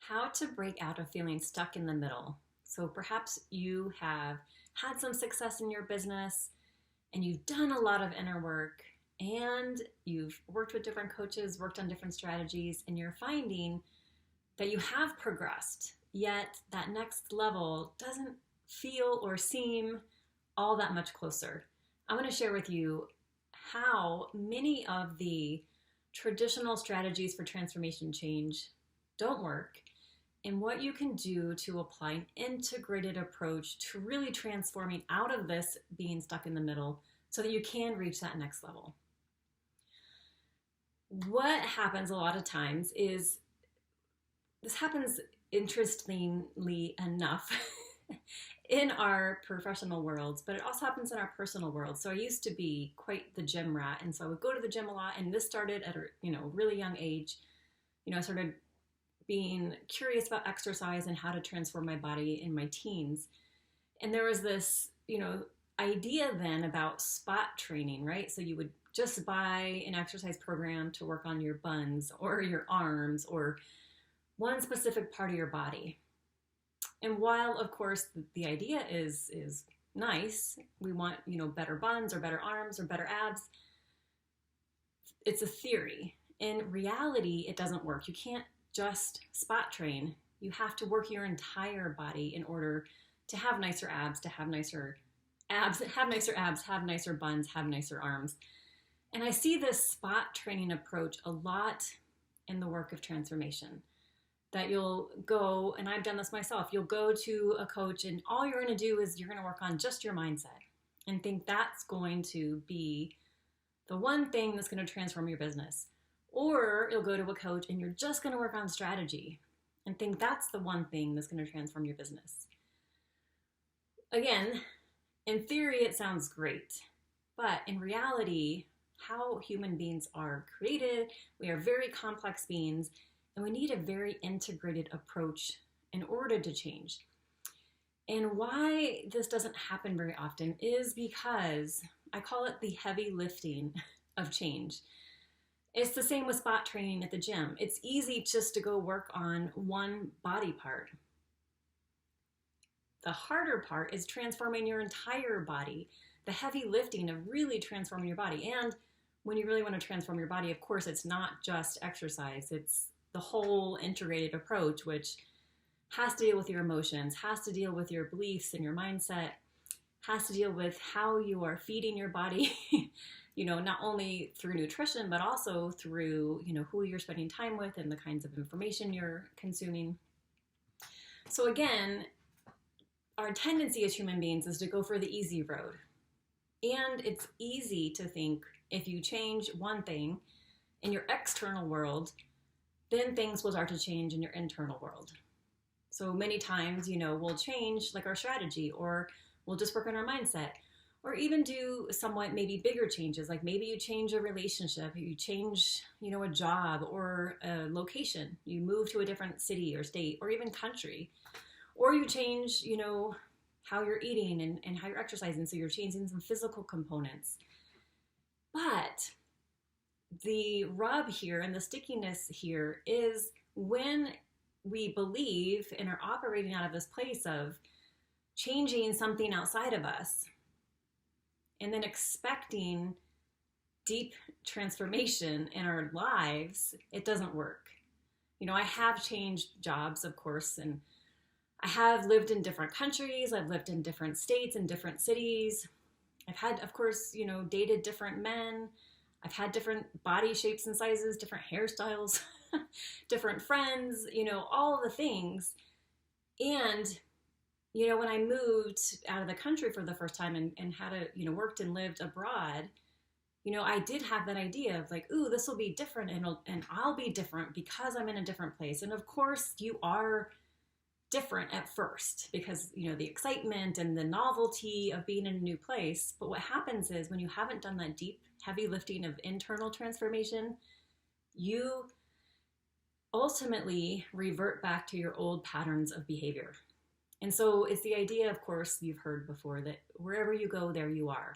How to break out of feeling stuck in the middle. So perhaps you have had some success in your business and you've done a lot of inner work and you've worked with different coaches, worked on different strategies, and you're finding that you have progressed, yet that next level doesn't feel or seem all that much closer. I want to share with you how many of the traditional strategies for transformation change don't work and what you can do to apply an integrated approach to really transforming out of this being stuck in the middle so that you can reach that next level. What happens a lot of times is this happens interestingly enough in our professional worlds, but it also happens in our personal world. So I used to be quite the gym rat, and so I would go to the gym a lot, and this started at a really young age. I started being curious about exercise and how to transform my body in my teens. And there was this, idea then about spot training, right? So you would just buy an exercise program to work on your buns or your arms or one specific part of your body. And while, of course, the idea is nice, we want, better buns or better arms or better abs, it's a theory. In reality, it doesn't work. You can't just spot train. You have to work your entire body in order to have nicer abs, have nicer buns, have nicer arms. And I see this spot training approach a lot in the work of transformation. That you'll go, and I've done this myself, you'll go to a coach and all you're going to do is you're going to work on just your mindset and think that's going to be the one thing that's going to transform your business. Or you'll go to a coach and you're just going to work on strategy and think that's the one thing that's going to transform your business. Again, in theory, it sounds great, but in reality, how human beings are created, we are very complex beings, and we need a very integrated approach in order to change. And why this doesn't happen very often is because I call it the heavy lifting of change. It's the same with spot training at the gym. It's easy just to go work on one body part. The harder part is transforming your entire body, the heavy lifting of really transforming your body. And when you really want to transform your body, of course, it's not just exercise. It's the whole integrated approach, which has to deal with your emotions, has to deal with your beliefs and your mindset, has to deal with how you are feeding your body, not only through nutrition, but also through, who you're spending time with and the kinds of information you're consuming. So again, our tendency as human beings is to go for the easy road. And it's easy to think if you change one thing in your external world, then things will start to change in your internal world. So many times, we'll change like our strategy, or we'll just work on our mindset, or even do somewhat maybe bigger changes. Like maybe you change a relationship, you change, a job or a location. You move to a different city or state or even country, or you change, how you're eating and how you're exercising. So you're changing some physical components. But the rub here and the stickiness here is when we believe and are operating out of this place of changing something outside of us and then expecting deep transformation in our lives, it doesn't work. I have changed jobs, of course, and I have lived in different countries. I've lived in different states and different cities. I've had, of course, dated different men. I've had different body shapes and sizes, different hairstyles, different friends, all the things. And, when I moved out of the country for the first time and had worked and lived abroad, I did have that idea of like, ooh, this will be different and I'll be different because I'm in a different place. And of course you are different at first because, the excitement and the novelty of being in a new place. But what happens is when you haven't done that deep, heavy lifting of internal transformation, you ultimately revert back to your old patterns of behavior. And so it's the idea, of course, you've heard before, that wherever you go, there you are.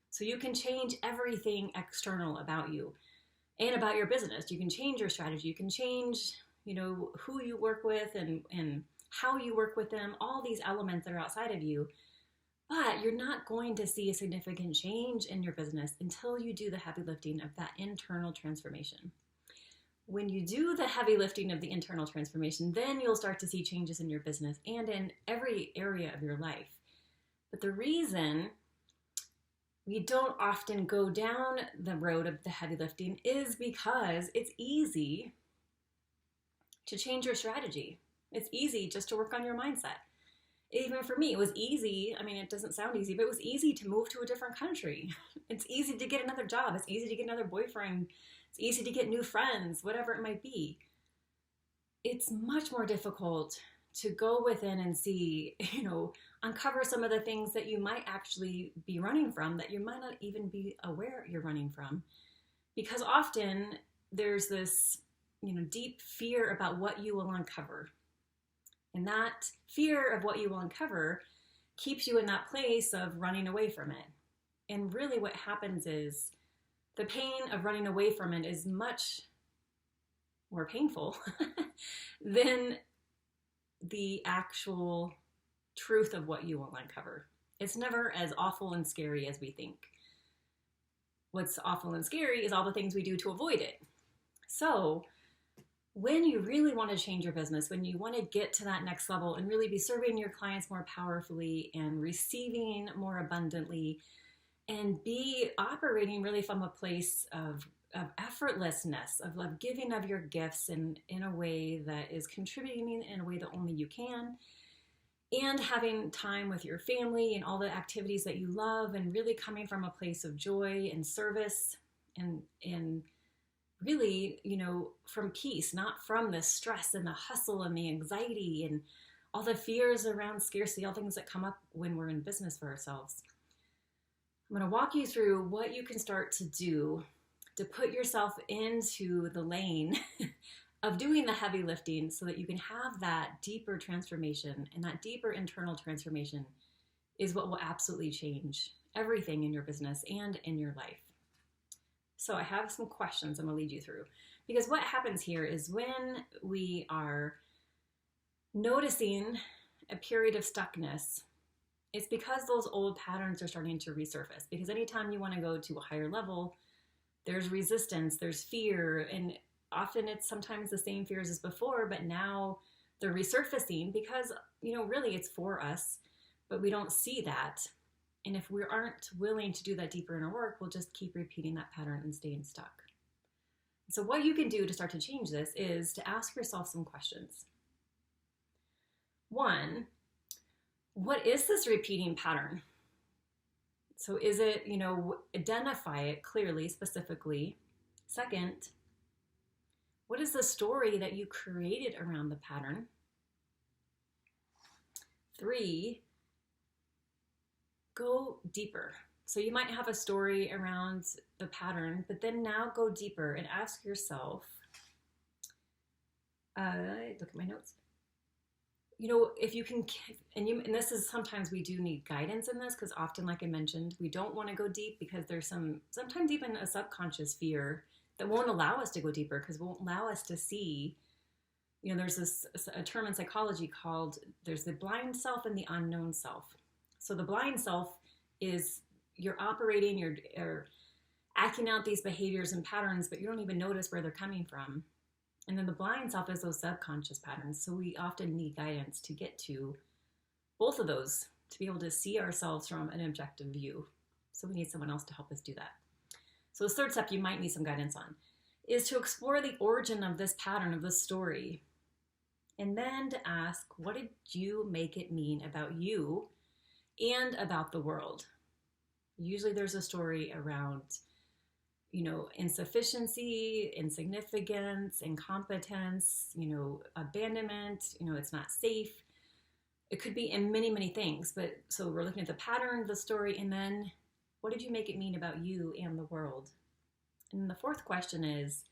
So you can change everything external about you and about your business. You can change your strategy. You can change who you work with and how you work with them, all these elements that are outside of you. But you're not going to see a significant change in your business until you do the heavy lifting of that internal transformation. When you do the heavy lifting of the internal transformation, then you'll start to see changes in your business and in every area of your life. But the reason we don't often go down the road of the heavy lifting is because it's easy to change your strategy. It's easy just to work on your mindset. Even for me, it was easy. I mean, it doesn't sound easy, but it was easy to move to a different country. It's easy to get another job. It's easy to get another boyfriend. It's easy to get new friends, whatever it might be. It's much more difficult to go within and see, uncover some of the things that you might actually be running from that you might not even be aware you're running from. Because often there's this, deep fear about what you will uncover. And that fear of what you will uncover keeps you in that place of running away from it. And really what happens is the pain of running away from it is much more painful than the actual truth of what you will uncover. It's never as awful and scary as we think. What's awful and scary is all the things we do to avoid it. So when you really want to change your business, when you want to get to that next level and really be serving your clients more powerfully and receiving more abundantly and be operating really from a place of effortlessness, of giving of your gifts in a way that is contributing in a way that only you can, and having time with your family and all the activities that you love, and really coming from a place of joy and service and really, from peace, not from the stress and the hustle and the anxiety and all the fears around scarcity, all things that come up when we're in business for ourselves. I'm going to walk you through what you can start to do to put yourself into the lane of doing the heavy lifting so that you can have that deeper transformation, and that deeper internal transformation is what will absolutely change everything in your business and in your life. So I have some questions I'm going to lead you through, because what happens here is when we are noticing a period of stuckness, it's because those old patterns are starting to resurface. Because anytime you want to go to a higher level, there's resistance, there's fear, and often it's sometimes the same fears as before, but now they're resurfacing because, really it's for us, but we don't see that. And if we aren't willing to do that deeper inner work, we'll just keep repeating that pattern and staying stuck. So what you can do to start to change this is to ask yourself some questions. One, what is this repeating pattern? So is it, identify it clearly, specifically. Second, what is the story that you created around the pattern? 3, go deeper. So you might have a story around the pattern, but then now go deeper and ask yourself, look at my notes. If you can, and this is sometimes we do need guidance in this, because often, like I mentioned, we don't want to go deep because there's sometimes even a subconscious fear that won't allow us to go deeper, because won't allow us to see, there's a term in psychology called, there's the blind self and the unknown self. So the blind self is you're operating, you're acting out these behaviors and patterns, but you don't even notice where they're coming from. And then the blind self is those subconscious patterns. So we often need guidance to get to both of those, to be able to see ourselves from an objective view. So we need someone else to help us do that. So the third step you might need some guidance on is to explore the origin of this pattern, of this story. And then to ask, what did you make it mean about you and about the world? Usually there's a story around, insufficiency, insignificance, incompetence, abandonment, it's not safe. It could be in many, many things. But so we're looking at the pattern, the story, and then what did you make it mean about you and the world? And the fourth question is,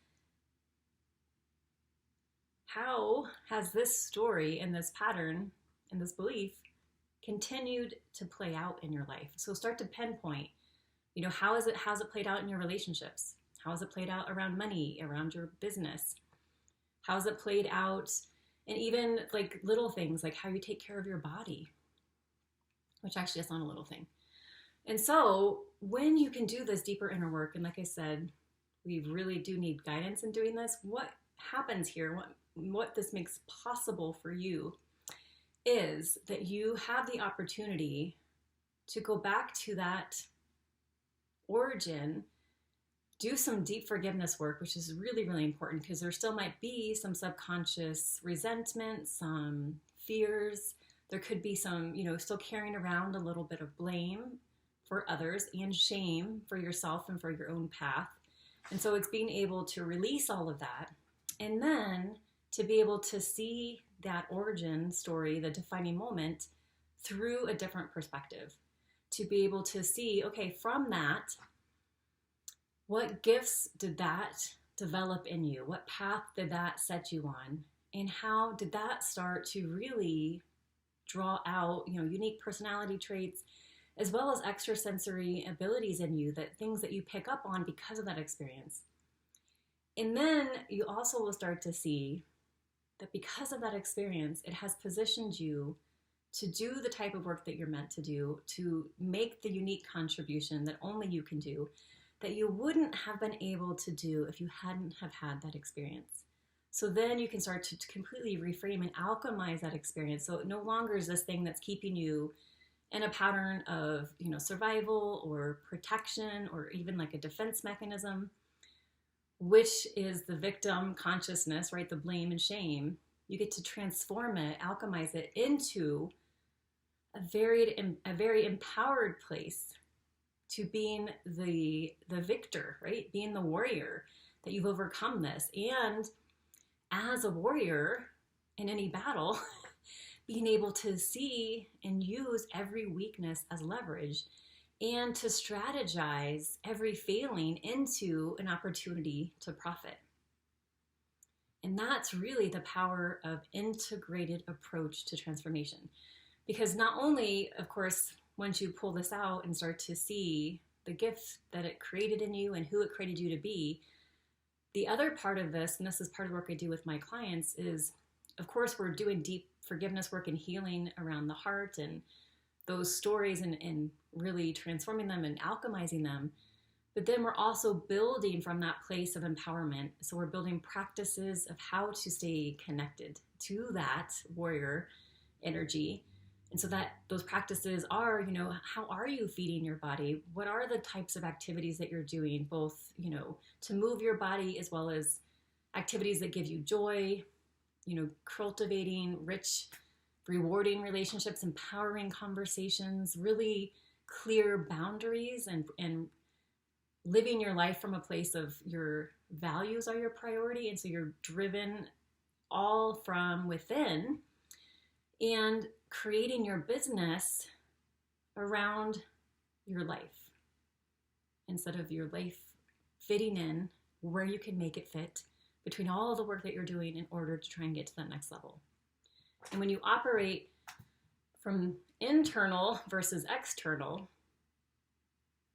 how has this story and this pattern and this belief continued to play out in your life? So start to pinpoint, how's it played out in your relationships? How has it played out around money, around your business? How's it played out? And even like little things like how you take care of your body, which actually is not a little thing. And so when you can do this deeper inner work, and like I said, we really do need guidance in doing this. What happens here, what this makes possible for you is that you have the opportunity to go back to that origin, do some deep forgiveness work, which is really, really important because there still might be some subconscious resentment, some fears. There could be some, still carrying around a little bit of blame for others and shame for yourself and for your own path. And so it's being able to release all of that and then to be able to see that origin story, the defining moment, through a different perspective. To be able to see, okay, from that, what gifts did that develop in you? What path did that set you on? And how did that start to really draw out, unique personality traits, as well as extrasensory abilities in you, that things that you pick up on because of that experience. And then you also will start to see that because of that experience, it has positioned you to do the type of work that you're meant to do, to make the unique contribution that only you can do, that you wouldn't have been able to do if you hadn't have had that experience. So then you can start to completely reframe and alchemize that experience. So it no longer is this thing that's keeping you in a pattern of, survival or protection or even like a defense mechanism, which is the victim consciousness, right? The blame and shame. You get to transform it, alchemize it into a very empowered place to being the victor, right? Being the warrior, that you've overcome this. And as a warrior in any battle, being able to see and use every weakness as leverage and to strategize every failing into an opportunity to profit. And that's really the power of integrated approach to transformation. Because not only, of course, once you pull this out and start to see the gift that it created in you and who it created you to be, the other part of this, and this is part of the work I do with my clients, is, of course, we're doing deep forgiveness work and healing around the heart and those stories and really transforming them and alchemizing them. But then we're also building from that place of empowerment. So we're building practices of how to stay connected to that warrior energy. And so that those practices are, how are you feeding your body? What are the types of activities that you're doing, both, to move your body as well as activities that give you joy, cultivating rich, rewarding relationships, empowering conversations, really clear boundaries, and living your life from a place of your values are your priority. And so you're driven all from within and creating your business around your life instead of your life fitting in where you can make it fit between all the work that you're doing in order to try and get to that next level. And when you operate from internal versus external,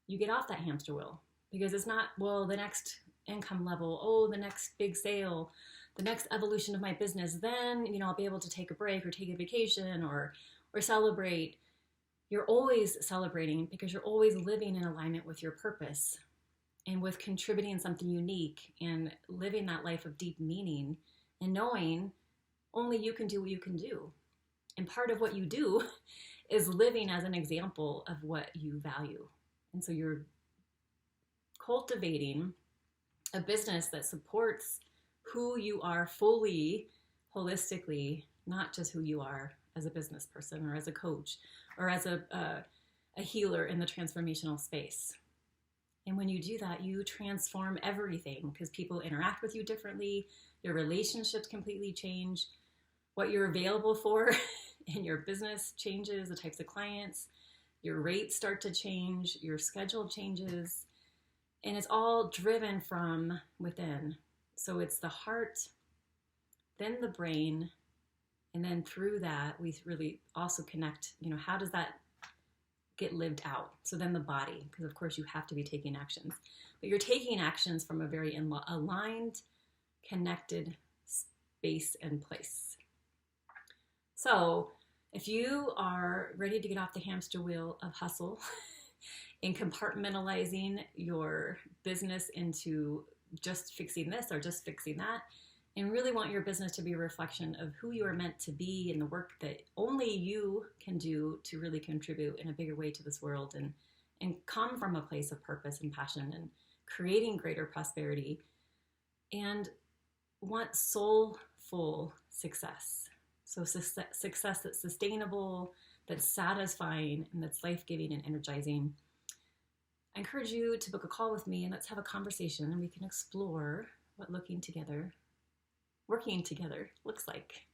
you get off that hamster wheel, because it's not, well, the next income level, the next big sale, the next evolution of my business, then, I'll be able to take a break or take a vacation or celebrate. You're always celebrating because you're always living in alignment with your purpose and with contributing something unique and living that life of deep meaning and knowing only you can do what you can do. And part of what you do is living as an example of what you value. And so you're cultivating a business that supports who you are fully, holistically, not just who you are as a business person or as a coach or as a healer in the transformational space. And when you do that, you transform everything because people interact with you differently. Your relationships completely change. What you're available for in your business changes, the types of clients, your rates start to change, your schedule changes, and it's all driven from within. So it's the heart, then the brain, and then through that, we really also connect, how does that get lived out? So then the body, because of course you have to be taking actions, but you're taking actions from a very aligned, connected base and place. So if you are ready to get off the hamster wheel of hustle and compartmentalizing your business into just fixing this or just fixing that, and really want your business to be a reflection of who you are meant to be and the work that only you can do to really contribute in a bigger way to this world, and come from a place of purpose and passion and creating greater prosperity, and want soulful success. So success that's sustainable, that's satisfying, and that's life-giving and energizing. I encourage you to book a call with me and let's have a conversation and we can explore what working together looks like.